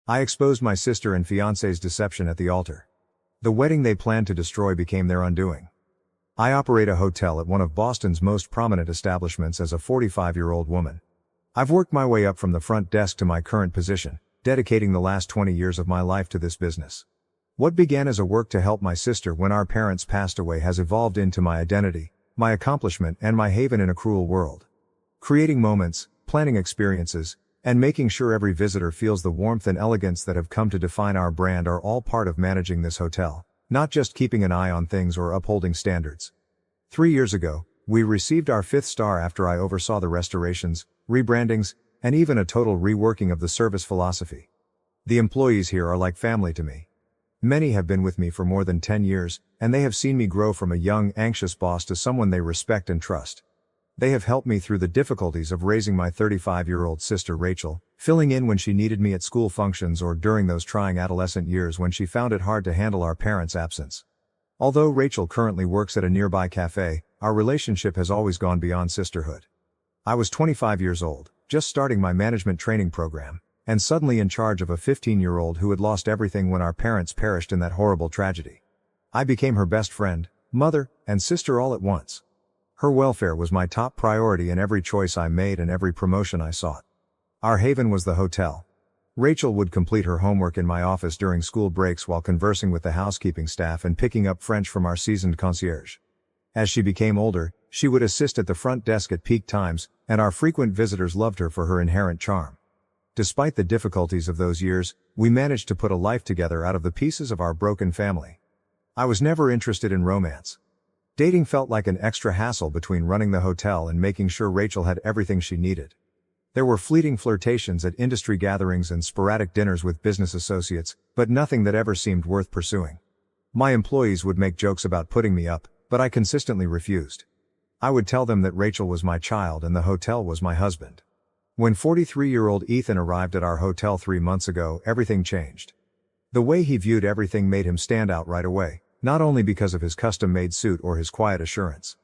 I exposed my sister and fiancé's deception at the altar. The wedding they planned to destroy became their undoing. I operate a hotel at one of Boston's most prominent establishments as a 45-year-old woman. I've worked my way up from the front desk to my current position, dedicating the last 20 years of my life to this business. What began as a work to help my sister when our parents passed away has evolved into my identity, my accomplishment, and my haven in a cruel world. Creating moments, planning experiences, and making sure every visitor feels the warmth and elegance that have come to define our brand are all part of managing this hotel, not just keeping an eye on things or upholding standards. 3 years ago, we received our 5th star after I oversaw the restorations, rebrandings, and even a total reworking of the service philosophy. The employees here are like family to me. Many have been with me for more than 10 years, and they have seen me grow from a young, anxious boss to someone they respect and trust. They have helped me through the difficulties of raising my 35-year-old sister Rachel, filling in when she needed me at school functions or during those trying adolescent years when she found it hard to handle our parents' absence. Although Rachel currently works at a nearby cafe, our relationship has always gone beyond sisterhood. I was 25 years old, just starting my management training program, and suddenly in charge of a 15-year-old who had lost everything when our parents perished in that horrible tragedy. I became her best friend, mother, and sister all at once. Her welfare was my top priority in every choice I made and every promotion I sought. Our haven was the hotel. Rachel would complete her homework in my office during school breaks while conversing with the housekeeping staff and picking up French from our seasoned concierge. As she became older, she would assist at the front desk at peak times, and our frequent visitors loved her for her inherent charm. Despite the difficulties of those years, we managed to put a life together out of the pieces of our broken family. I was never interested in romance. Dating felt like an extra hassle between running the hotel and making sure Rachel had everything she needed. There were fleeting flirtations at industry gatherings and sporadic dinners with business associates, but nothing that ever seemed worth pursuing. My employees would make jokes about putting me up, but I consistently refused. I would tell them that Rachel was my child and the hotel was my husband. When 43-year-old Ethan arrived at our hotel 3 months ago, everything changed. The way he viewed everything made him stand out right away, not only because of his custom-made suit or his quiet assurance.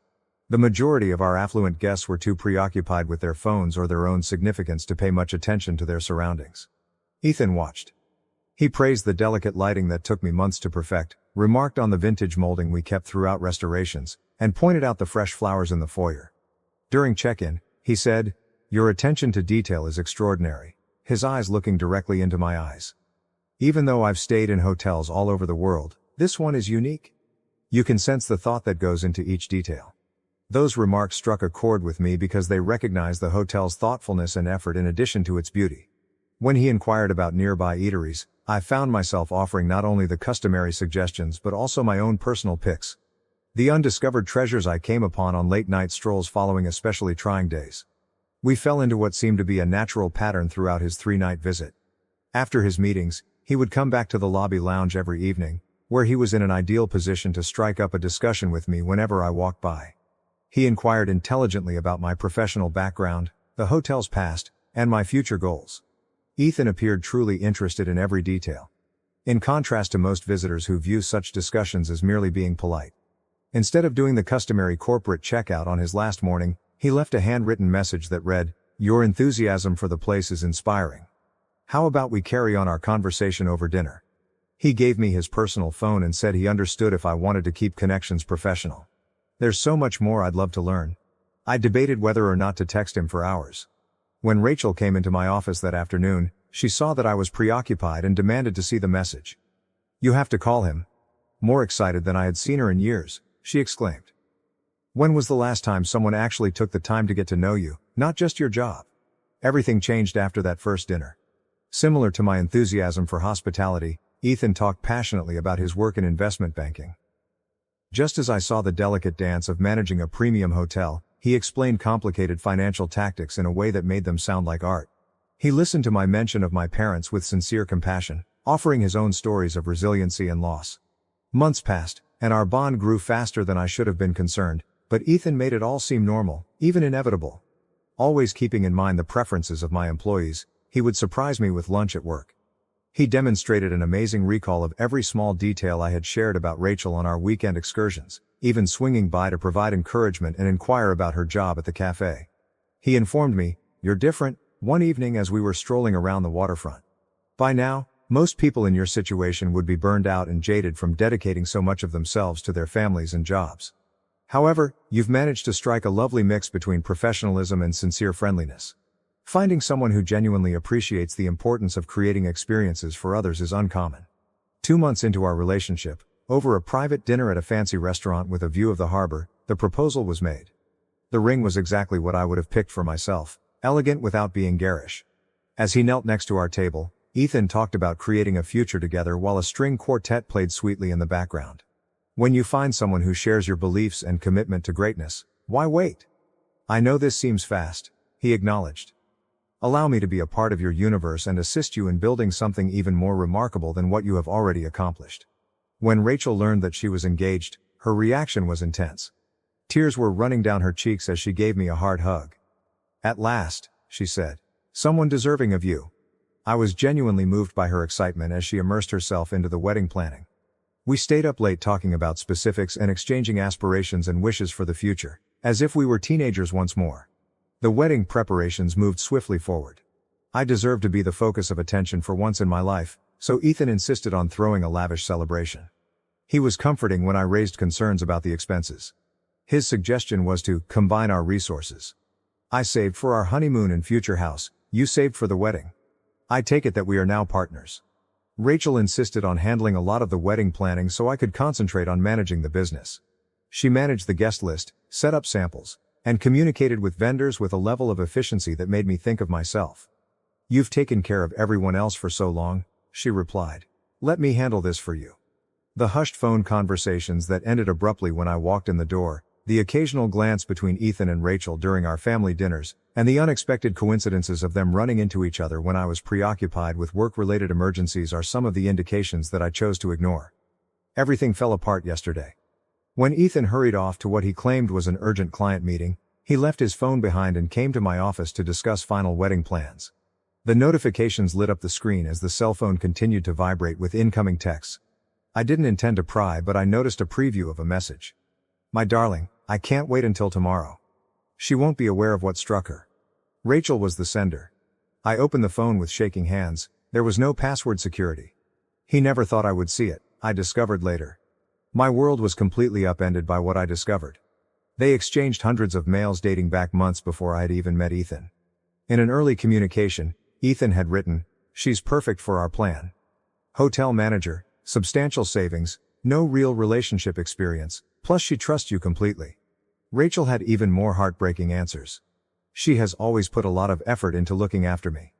The majority of our affluent guests were too preoccupied with their phones or their own significance to pay much attention to their surroundings. Ethan watched. He praised the delicate lighting that took me months to perfect, remarked on the vintage molding we kept throughout restorations, and pointed out the fresh flowers in the foyer. During check-in, he said, "Your attention to detail is extraordinary," his eyes looking directly into my eyes. Even though I've stayed in hotels all over the world, this one is unique. You can sense the thought that goes into each detail. Those remarks struck a chord with me because they recognized the hotel's thoughtfulness and effort in addition to its beauty. When he inquired about nearby eateries, I found myself offering not only the customary suggestions but also my own personal picks. The undiscovered treasures I came upon on late-night strolls following especially trying days. We fell into what seemed to be a natural pattern throughout his 3-night visit. After his meetings, he would come back to the lobby lounge every evening, where he was in an ideal position to strike up a discussion with me whenever I walked by. He inquired intelligently about my professional background, the hotel's past, and my future goals. Ethan appeared truly interested in every detail. In contrast to most visitors who view such discussions as merely being polite. Instead of doing the customary corporate checkout on his last morning, he left a handwritten message that read, "Your enthusiasm for the place is inspiring. How about we carry on our conversation over dinner?" He gave me his personal phone and said he understood if I wanted to keep connections professional. There's so much more I'd love to learn. I debated whether or not to text him for hours. When Rachel came into my office that afternoon, she saw that I was preoccupied and demanded to see the message. "You have to call him." More excited than I had seen her in years, she exclaimed. "When was the last time someone actually took the time to get to know you, not just your job?" Everything changed after that first dinner. Similar to my enthusiasm for hospitality, Ethan talked passionately about his work in investment banking. Just as I saw the delicate dance of managing a premium hotel, he explained complicated financial tactics in a way that made them sound like art. He listened to my mention of my parents with sincere compassion, offering his own stories of resiliency and loss. Months passed, and our bond grew faster than I should have been concerned, but Ethan made it all seem normal, even inevitable. Always keeping in mind the preferences of my employees, he would surprise me with lunch at work. He demonstrated an amazing recall of every small detail I had shared about Rachel on our weekend excursions, even swinging by to provide encouragement and inquire about her job at the cafe. He informed me, "You're different," one evening as we were strolling around the waterfront. "By now, Most people in your situation would be burned out and jaded from dedicating so much of themselves to their families and jobs. However, you've managed to strike a lovely mix between professionalism and sincere friendliness. Finding someone who genuinely appreciates the importance of creating experiences for others is uncommon. 2 months into our relationship, over a private dinner at a fancy restaurant with a view of the harbor, the proposal was made. The ring was exactly what I would have picked for myself, elegant without being garish. As he knelt next to our table, Ethan talked about creating a future together while a string quartet played sweetly in the background. When you find someone who shares your beliefs and commitment to greatness, why wait? I know this seems fast, he acknowledged. Allow me to be a part of your universe and assist you in building something even more remarkable than what you have already accomplished. When Rachel learned that she was engaged, her reaction was intense. Tears were running down her cheeks as she gave me a hard hug. At last, she said. Someone deserving of you. I was genuinely moved by her excitement as she immersed herself into the wedding planning. We stayed up late talking about specifics and exchanging aspirations and wishes for the future, as if we were teenagers once more. The wedding preparations moved swiftly forward. I deserved to be the focus of attention for once in my life, so Ethan insisted on throwing a lavish celebration. He was comforting when I raised concerns about the expenses. His suggestion was to combine our resources. I saved for our honeymoon and future house, you saved for the wedding. I take it that we are now partners. Rachel insisted on handling a lot of the wedding planning so I could concentrate on managing the business. She managed the guest list, set up samples, and communicated with vendors with a level of efficiency that made me think of myself. You've taken care of everyone else for so long, she replied. Let me handle this for you. The hushed phone conversations that ended abruptly when I walked in the door, the occasional glance between Ethan and Rachel during our family dinners, and the unexpected coincidences of them running into each other when I was preoccupied with work-related emergencies are some of the indications that I chose to ignore. Everything fell apart yesterday. When Ethan hurried off to what he claimed was an urgent client meeting, he left his phone behind and came to my office to discuss final wedding plans. The notifications lit up the screen as the cell phone continued to vibrate with incoming texts. I didn't intend to pry, but I noticed a preview of a message. My darling, I can't wait until tomorrow. She won't be aware of what struck her. Rachel was the sender. I opened the phone with shaking hands. There was no password security. He never thought I would see it, I discovered later. My world was completely upended by what I discovered. They exchanged hundreds of mails dating back months before I had even met Ethan. In an early communication, Ethan had written, "She's perfect for our plan. Hotel manager, substantial savings, no real relationship experience, plus she trusts you completely." Rachel had even more heartbreaking answers. She has always put a lot of effort into looking after me.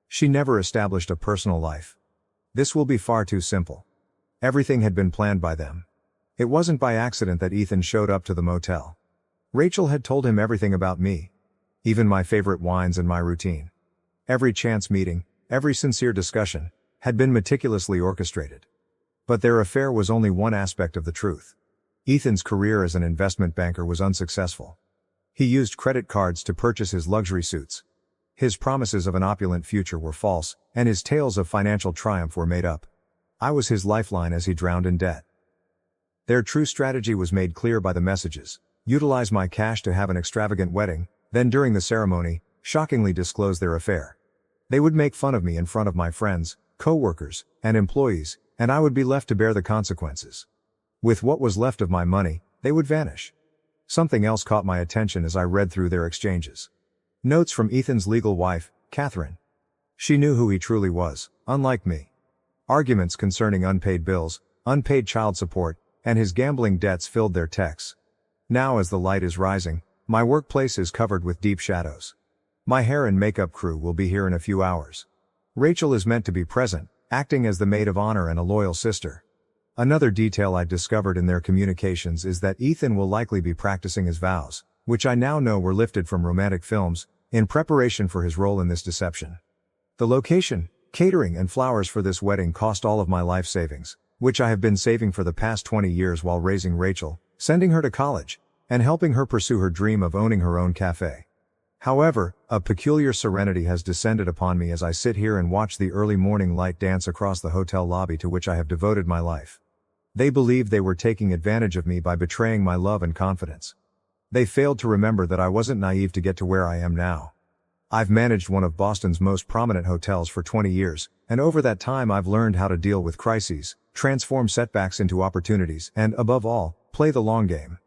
She never established a personal life. This will be far too simple. Everything had been planned by them. It wasn't by accident that Ethan showed up to the motel. Rachel had told him everything about me. Even my favorite wines and my routine. Every chance meeting, every sincere discussion, had been meticulously orchestrated. But their affair was only one aspect of the truth. Ethan's career as an investment banker was unsuccessful. He used credit cards to purchase his luxury suits. His promises of an opulent future were false, and his tales of financial triumph were made up. I was his lifeline as he drowned in debt. Their true strategy was made clear by the messages. Utilize my cash to have an extravagant wedding, then during the ceremony, shockingly disclose their affair. They would make fun of me in front of my friends, co-workers, and employees, and I would be left to bear the consequences. With what was left of my money, they would vanish. Something else caught my attention as I read through their exchanges. Notes from Ethan's legal wife, Catherine. She knew who he truly was, unlike me. Arguments concerning unpaid bills, unpaid child support, and his gambling debts filled their texts. Now as the light is rising, my workplace is covered with deep shadows. My hair and makeup crew will be here in a few hours. Rachel is meant to be present, acting as the maid of honor and a loyal sister. Another detail I discovered in their communications is that Ethan will likely be practicing his vows, which I now know were lifted from romantic films, in preparation for his role in this deception. The location, catering and flowers for this wedding cost all of my life savings, which I have been saving for the past 20 years while raising Rachel, sending her to college, and helping her pursue her dream of owning her own cafe. However, a peculiar serenity has descended upon me as I sit here and watch the early morning light dance across the hotel lobby to which I have devoted my life. They believed they were taking advantage of me by betraying my love and confidence. They failed to remember that I wasn't naive to get to where I am now. I've managed one of Boston's most prominent hotels for 20 years, and over that time I've learned how to deal with crises, transform setbacks into opportunities, and, above all, play the long game.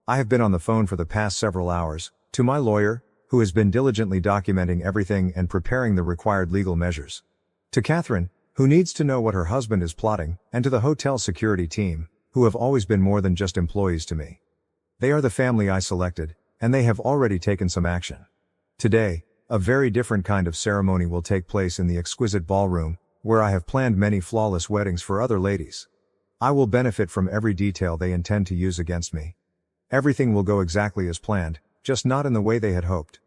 I have been on the phone for the past several hours, to my lawyer, who has been diligently documenting everything and preparing the required legal measures. To Catherine, who needs to know what her husband is plotting, and to the hotel security team, who have always been more than just employees to me. They are the family I selected, and they have already taken some action. Today, a very different kind of ceremony will take place in the exquisite ballroom, where I have planned many flawless weddings for other ladies. I will benefit from every detail they intend to use against me. Everything will go exactly as planned, just not in the way they had hoped.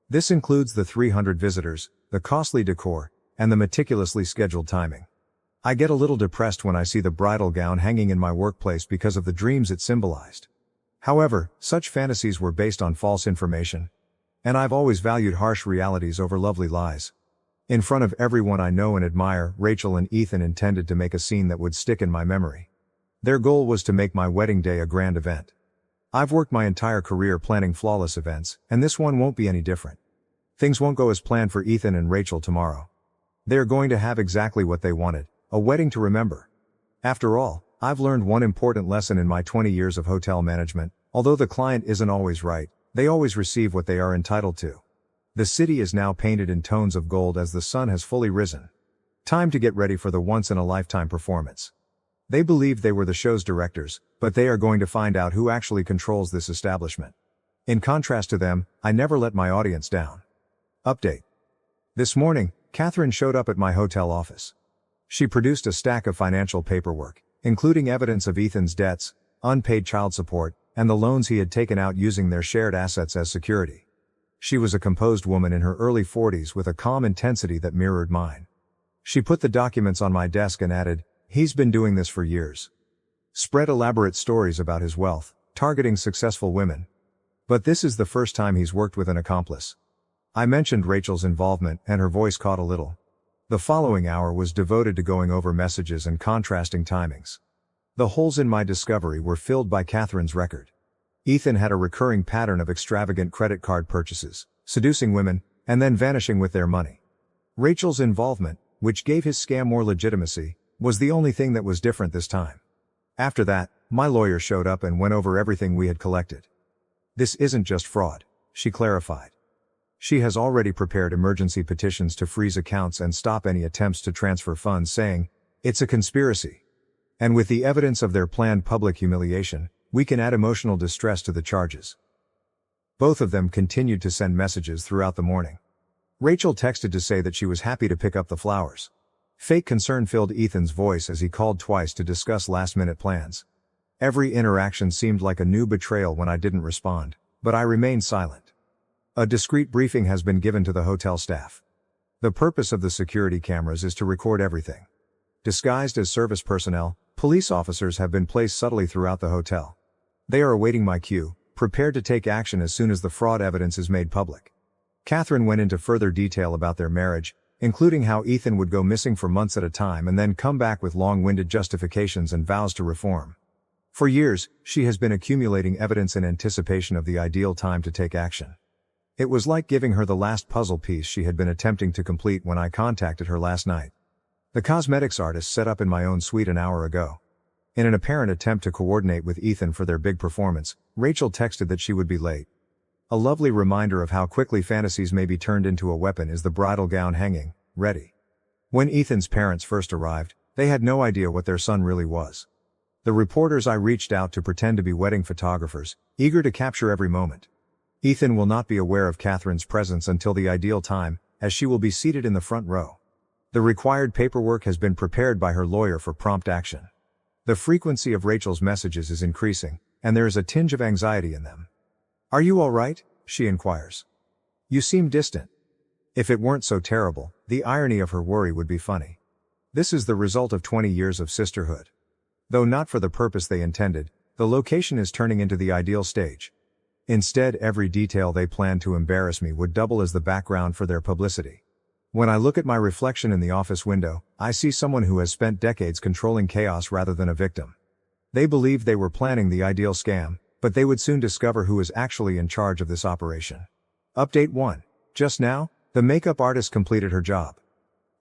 This includes the 300 visitors, the costly decor, and the meticulously scheduled timing. I get a little depressed when I see the bridal gown hanging in my workplace because of the dreams it symbolized. However, such fantasies were based on false information, and I've always valued harsh realities over lovely lies. In front of everyone I know and admire, Rachel and Ethan intended to make a scene that would stick in my memory. Their goal was to make my wedding day a grand event. I've worked my entire career planning flawless events, and this one won't be any different. Things won't go as planned for Ethan and Rachel tomorrow. They are going to have exactly what they wanted, a wedding to remember. After all, I've learned one important lesson in my 20 years of hotel management: although the client isn't always right, they always receive what they are entitled to. The city is now painted in tones of gold as the sun has fully risen. Time to get ready for the once-in-a-lifetime performance. They believed they were the show's directors, but they are going to find out who actually controls this establishment. In contrast to them, I never let my audience down. Update. This morning, Catherine showed up at my hotel office. She produced a stack of financial paperwork, including evidence of Ethan's debts, unpaid child support, and the loans he had taken out using their shared assets as security. She was a composed woman in her early 40s with a calm intensity that mirrored mine. She put the documents on my desk and added, "He's been doing this for years." Spread elaborate stories about his wealth, targeting successful women. But this is the first time he's worked with an accomplice. I mentioned Rachel's involvement, and her voice caught a little. The following hour was devoted to going over messages and contrasting timings. The holes in my discovery were filled by Catherine's record. Ethan had a recurring pattern of extravagant credit card purchases, seducing women, and then vanishing with their money. Rachel's involvement, which gave his scam more legitimacy, was the only thing that was different this time. After that, my lawyer showed up and went over everything we had collected. "This isn't just fraud," she clarified. She has already prepared emergency petitions to freeze accounts and stop any attempts to transfer funds, saying, "It's a conspiracy. And with the evidence of their planned public humiliation, we can add emotional distress to the charges." Both of them continued to send messages throughout the morning. Rachel texted to say that she was happy to pick up the flowers. Fake concern filled Ethan's voice as he called twice to discuss last-minute plans. Every interaction seemed like a new betrayal when I didn't respond, but I remained silent. A discreet briefing has been given to the hotel staff. The purpose of the security cameras is to record everything. Disguised as service personnel, police officers have been placed subtly throughout the hotel. They are awaiting my cue, prepared to take action as soon as the fraud evidence is made public. Catherine went into further detail about their marriage, including how Ethan would go missing for months at a time and then come back with long-winded justifications and vows to reform. For years, she has been accumulating evidence in anticipation of the ideal time to take action. It was like giving her the last puzzle piece she had been attempting to complete when I contacted her last night. The cosmetics artist set up in my own suite an hour ago. In an apparent attempt to coordinate with Ethan for their big performance, Rachel texted that she would be late. A lovely reminder of how quickly fantasies may be turned into a weapon is the bridal gown hanging, ready. When Ethan's parents first arrived, they had no idea what their son really was. The reporters I reached out to pretend to be wedding photographers, eager to capture every moment. Ethan will not be aware of Catherine's presence until the ideal time, as she will be seated in the front row. The required paperwork has been prepared by her lawyer for prompt action. The frequency of Rachel's messages is increasing, and there is a tinge of anxiety in them. "Are you all right?" she inquires. "You seem distant." If it weren't so terrible, the irony of her worry would be funny. This is the result of 20 years of sisterhood. Though not for the purpose they intended, the location is turning into the ideal stage. Instead, every detail they planned to embarrass me would double as the background for their publicity. When I look at my reflection in the office window, I see someone who has spent decades controlling chaos rather than a victim. They believed they were planning the ideal scam, but they would soon discover who is actually in charge of this operation. Update 1. Just now, The makeup artist completed her job.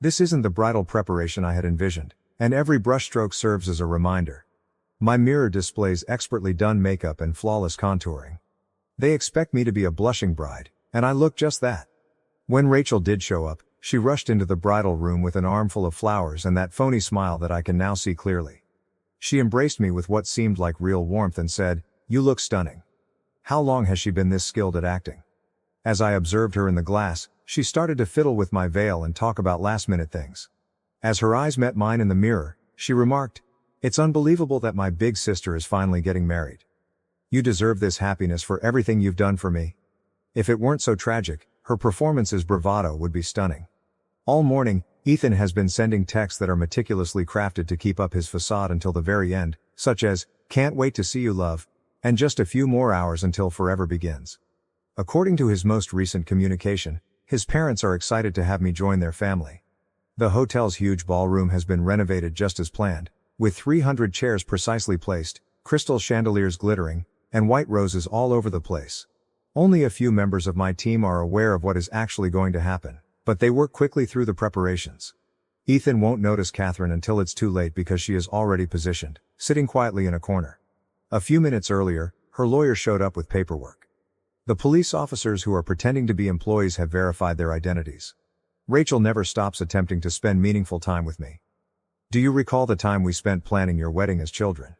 This isn't the bridal preparation I had envisioned, and every brushstroke serves as a reminder. My mirror displays expertly done makeup and flawless contouring. They expect me to be a blushing bride, and I look just that. When Rachel did show up, she rushed into the bridal room with an armful of flowers and that phony smile that I can now see clearly. She embraced me with what seemed like real warmth and said, "You look stunning. How long has she been this skilled at acting?" As I observed her in the glass, she started to fiddle with my veil and talk about last-minute things. As her eyes met mine in the mirror, she remarked, "It's unbelievable that my big sister is finally getting married. You deserve this happiness for everything you've done for me." If it weren't so tragic, her performance as bravado would be stunning. All morning, Ethan has been sending texts that are meticulously crafted to keep up his facade until the very end, such as, "Can't wait to see you, love," and "just a few more hours until forever begins." According to his most recent communication, his parents are excited to have me join their family. The hotel's huge ballroom has been renovated just as planned, with 300 chairs precisely placed, crystal chandeliers glittering, and white roses all over the place. Only a few members of my team are aware of what is actually going to happen, but they work quickly through the preparations. Ethan won't notice Catherine until it's too late because she is already positioned, sitting quietly in a corner. A few minutes earlier, her lawyer showed up with paperwork. The police officers who are pretending to be employees have verified their identities. Rachel never stops attempting to spend meaningful time with me. "Do you recall the time we spent planning your wedding as children?"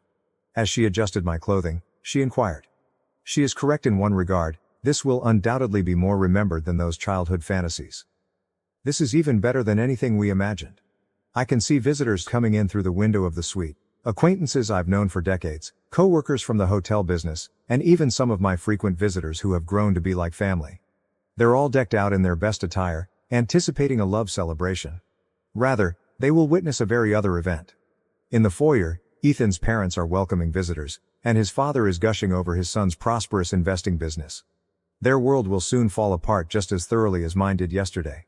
As she adjusted my clothing, she inquired. She is correct in one regard, this will undoubtedly be more remembered than those childhood fantasies. This is even better than anything we imagined. I can see visitors coming in through the window of the suite, acquaintances I've known for decades, co-workers from the hotel business, and even some of my frequent visitors who have grown to be like family. They're all decked out in their best attire, anticipating a love celebration. Rather, they will witness a very other event. In the foyer, Ethan's parents are welcoming visitors, and his father is gushing over his son's prosperous investing business. Their world will soon fall apart just as thoroughly as mine did yesterday.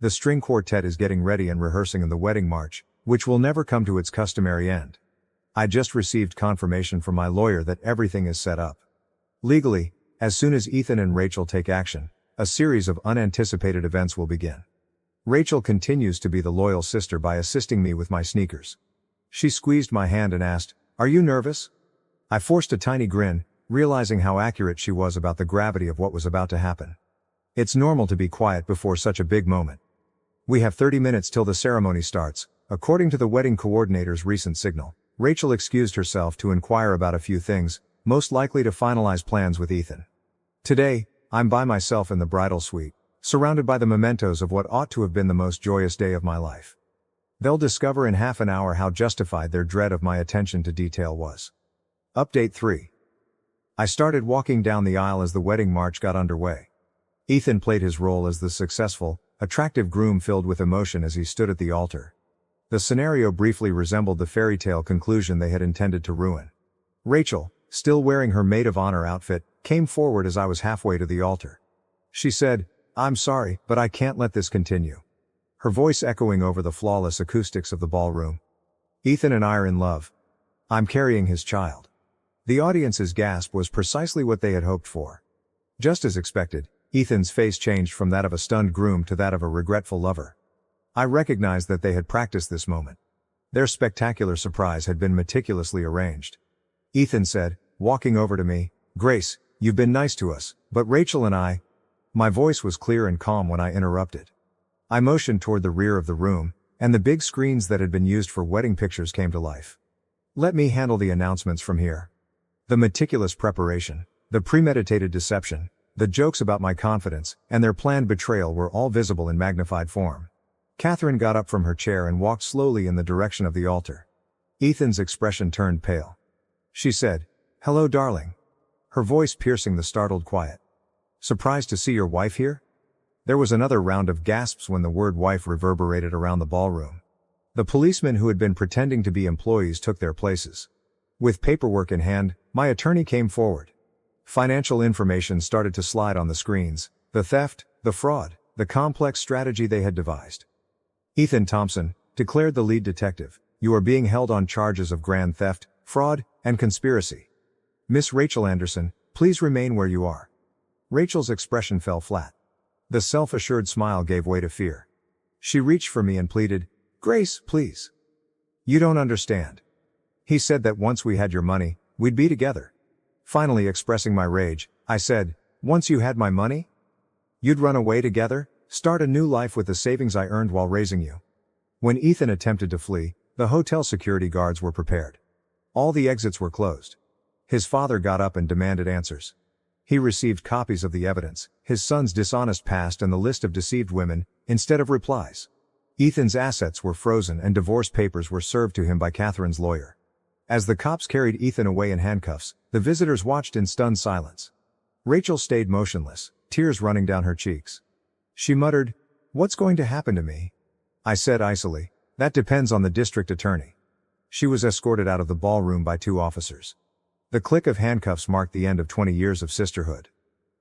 The string quartet is getting ready and rehearsing in the wedding march, which will never come to its customary end. I just received confirmation from my lawyer that everything is set up. Legally, as soon as Ethan and Rachel take action, a series of unanticipated events will begin. Rachel continues to be the loyal sister by assisting me with my sneakers. She squeezed my hand and asked, "Are you nervous?" I forced a tiny grin, realizing how accurate she was about the gravity of what was about to happen. It's normal to be quiet before such a big moment. We have 30 minutes till the ceremony starts, according to the wedding coordinator's recent signal. Rachel excused herself to inquire about a few things, most likely to finalize plans with Ethan. Today, I'm by myself in the bridal suite, surrounded by the mementos of what ought to have been the most joyous day of my life. They'll discover in half an hour how justified their dread of my attention to detail was. Update 3. I started walking down the aisle as the wedding march got underway. Ethan played his role as the successful, attractive groom filled with emotion as he stood at the altar. The scenario briefly resembled the fairy tale conclusion they had intended to ruin. Rachel, still wearing her maid of honor outfit, came forward as I was halfway to the altar. She said, "I'm sorry, but I can't let this continue," her voice echoing over the flawless acoustics of the ballroom. "Ethan and I are in love. I'm carrying his child." The audience's gasp was precisely what they had hoped for. Just as expected, Ethan's face changed from that of a stunned groom to that of a regretful lover. I recognized that they had practiced this moment. Their spectacular surprise had been meticulously arranged. Ethan said, walking over to me, "Grace, you've been nice to us, but Rachel and I—" My voice was clear and calm when I interrupted. I motioned toward the rear of the room, and the big screens that had been used for wedding pictures came to life. "Let me handle the announcements from here." The meticulous preparation, the premeditated deception, the jokes about my confidence, and their planned betrayal were all visible in magnified form. Catherine got up from her chair and walked slowly in the direction of the altar. Ethan's expression turned pale. She said, "Hello, darling," her voice piercing the startled quiet. "Surprised to see your wife here?" There was another round of gasps when the word wife reverberated around the ballroom. The policemen who had been pretending to be employees took their places. With paperwork in hand, my attorney came forward. Financial information started to slide on the screens, the theft, the fraud, the complex strategy they had devised. "Ethan Thompson," declared the lead detective, "you are being held on charges of grand theft, fraud, and conspiracy. Miss Rachel Anderson, please remain where you are." Rachel's expression fell flat. The self-assured smile gave way to fear. She reached for me and pleaded, "Grace, please. You don't understand. He said that once we had your money, we'd be together." Finally expressing my rage, I said, "Once you had my money? You'd run away together, start a new life with the savings I earned while raising you." When Ethan attempted to flee, the hotel security guards were prepared. All the exits were closed. His father got up and demanded answers. He received copies of the evidence, his son's dishonest past and the list of deceived women, instead of replies. Ethan's assets were frozen and divorce papers were served to him by Catherine's lawyer. As the cops carried Ethan away in handcuffs, the visitors watched in stunned silence. Rachel stayed motionless, tears running down her cheeks. She muttered, "What's going to happen to me?" I said icily, "That depends on the district attorney." She was escorted out of the ballroom by 2 officers. The click of handcuffs marked the end of 20 years of sisterhood.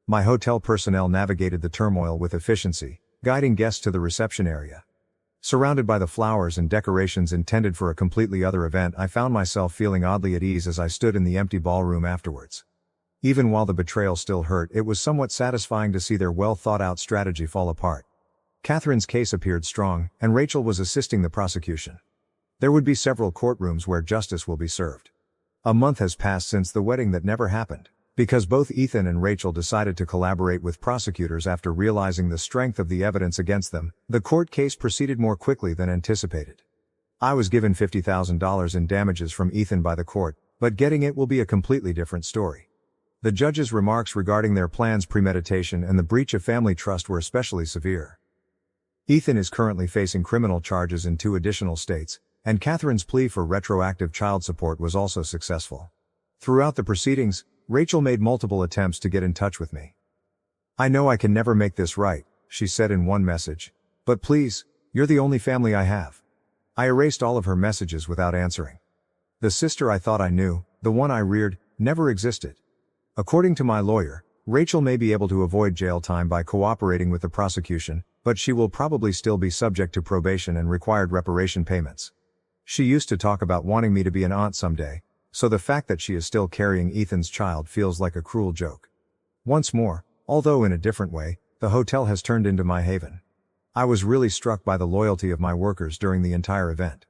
My hotel personnel navigated the turmoil with efficiency, guiding guests to the reception area. Surrounded by the flowers and decorations intended for a completely other event, I found myself feeling oddly at ease as I stood in the empty ballroom afterwards. Even while the betrayal still hurt, it was somewhat satisfying to see their well-thought-out strategy fall apart. Catherine's case appeared strong, and Rachel was assisting the prosecution. There would be several courtrooms where justice will be served. A month has passed since the wedding that never happened, because both Ethan and Rachel decided to collaborate with prosecutors after realizing the strength of the evidence against them. The court case proceeded more quickly than anticipated. I was given $50,000 in damages from Ethan by the court, but getting it will be a completely different story. The judge's remarks regarding their plan's premeditation and the breach of family trust were especially severe. Ethan is currently facing criminal charges in 2 additional states, and Catherine's plea for retroactive child support was also successful. Throughout the proceedings, Rachel made multiple attempts to get in touch with me. "I know I can never make this right," she said in one message, "but please, you're the only family I have." I erased all of her messages without answering. The sister I thought I knew, the one I reared, never existed. According to my lawyer, Rachel may be able to avoid jail time by cooperating with the prosecution, but she will probably still be subject to probation and required reparation payments. She used to talk about wanting me to be an aunt someday, so the fact that she is still carrying Ethan's child feels like a cruel joke. Once more, although in a different way, the hotel has turned into my haven. I was really struck by the loyalty of my workers during the entire event.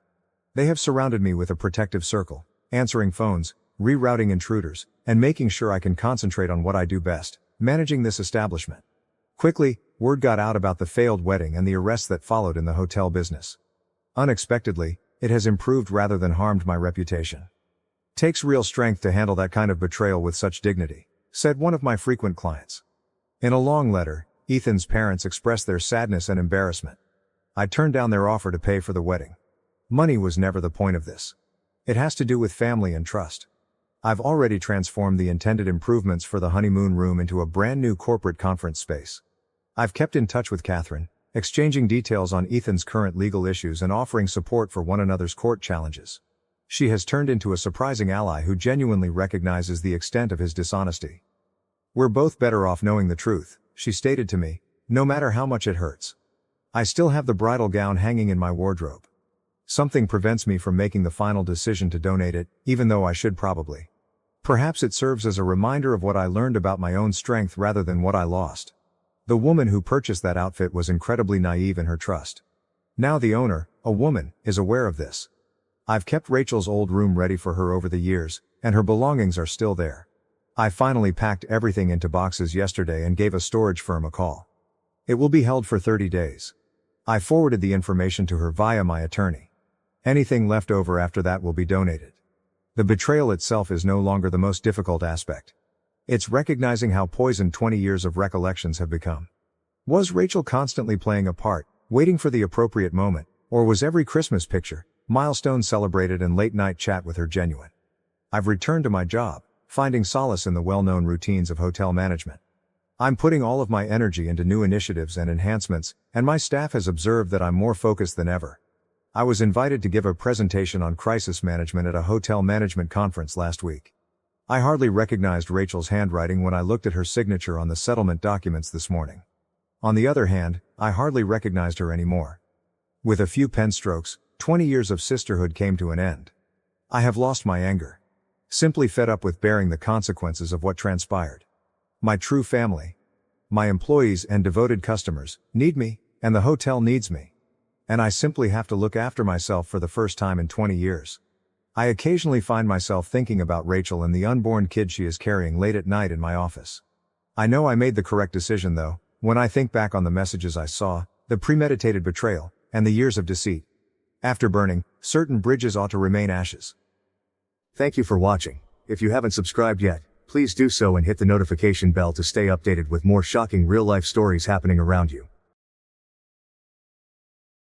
They have surrounded me with a protective circle, answering phones, rerouting intruders, and making sure I can concentrate on what I do best, managing this establishment. Quickly, word got out about the failed wedding and the arrests that followed in the hotel business. Unexpectedly, it has improved rather than harmed my reputation. "Takes real strength to handle that kind of betrayal with such dignity," said one of my frequent clients. In a long letter, Ethan's parents expressed their sadness and embarrassment. I turned down their offer to pay for the wedding. Money was never the point of this. It has to do with family and trust. I've already transformed the intended improvements for the honeymoon room into a brand new corporate conference space. I've kept in touch with Catherine, exchanging details on Ethan's current legal issues and offering support for one another's court challenges. She has turned into a surprising ally who genuinely recognizes the extent of his dishonesty. "We're both better off knowing the truth," she stated to me, "no matter how much it hurts. I still have the bridal gown hanging in my wardrobe. Something prevents me from making the final decision to donate it, even though I should probably. Perhaps it serves as a reminder of what I learned about my own strength rather than what I lost." The woman who purchased that outfit was incredibly naive in her trust. Now the owner, a woman, is aware of this. I've kept Rachel's old room ready for her over the years, and her belongings are still there. I finally packed everything into boxes yesterday and gave a storage firm a call. It will be held for 30 days. I forwarded the information to her via my attorney. Anything left over after that will be donated. The betrayal itself is no longer the most difficult aspect. It's recognizing how poisoned 20 years of recollections have become. Was Rachel constantly playing a part, waiting for the appropriate moment, or was every Christmas picture, milestone celebrated and late-night chat with her genuine? I've returned to my job, finding solace in the well-known routines of hotel management. I'm putting all of my energy into new initiatives and enhancements, and my staff has observed that I'm more focused than ever. I was invited to give a presentation on crisis management at a hotel management conference last week. I hardly recognized Rachel's handwriting when I looked at her signature on the settlement documents this morning. On the other hand, I hardly recognized her anymore. With a few pen strokes, 20 years of sisterhood came to an end. I have lost my anger. Simply fed up with bearing the consequences of what transpired. My true family. my employees and devoted customers need me, and the hotel needs me. And I simply have to look after myself for the first time in 20 years. I occasionally find myself thinking about Rachel and the unborn kid she is carrying late at night in my office. I know I made the correct decision though, when I think back on the messages I saw, the premeditated betrayal, and the years of deceit. After burning, certain bridges ought to remain ashes. Thank you for watching. If you haven't subscribed yet, please do so and hit the notification bell to stay updated with more shocking real-life stories happening around you.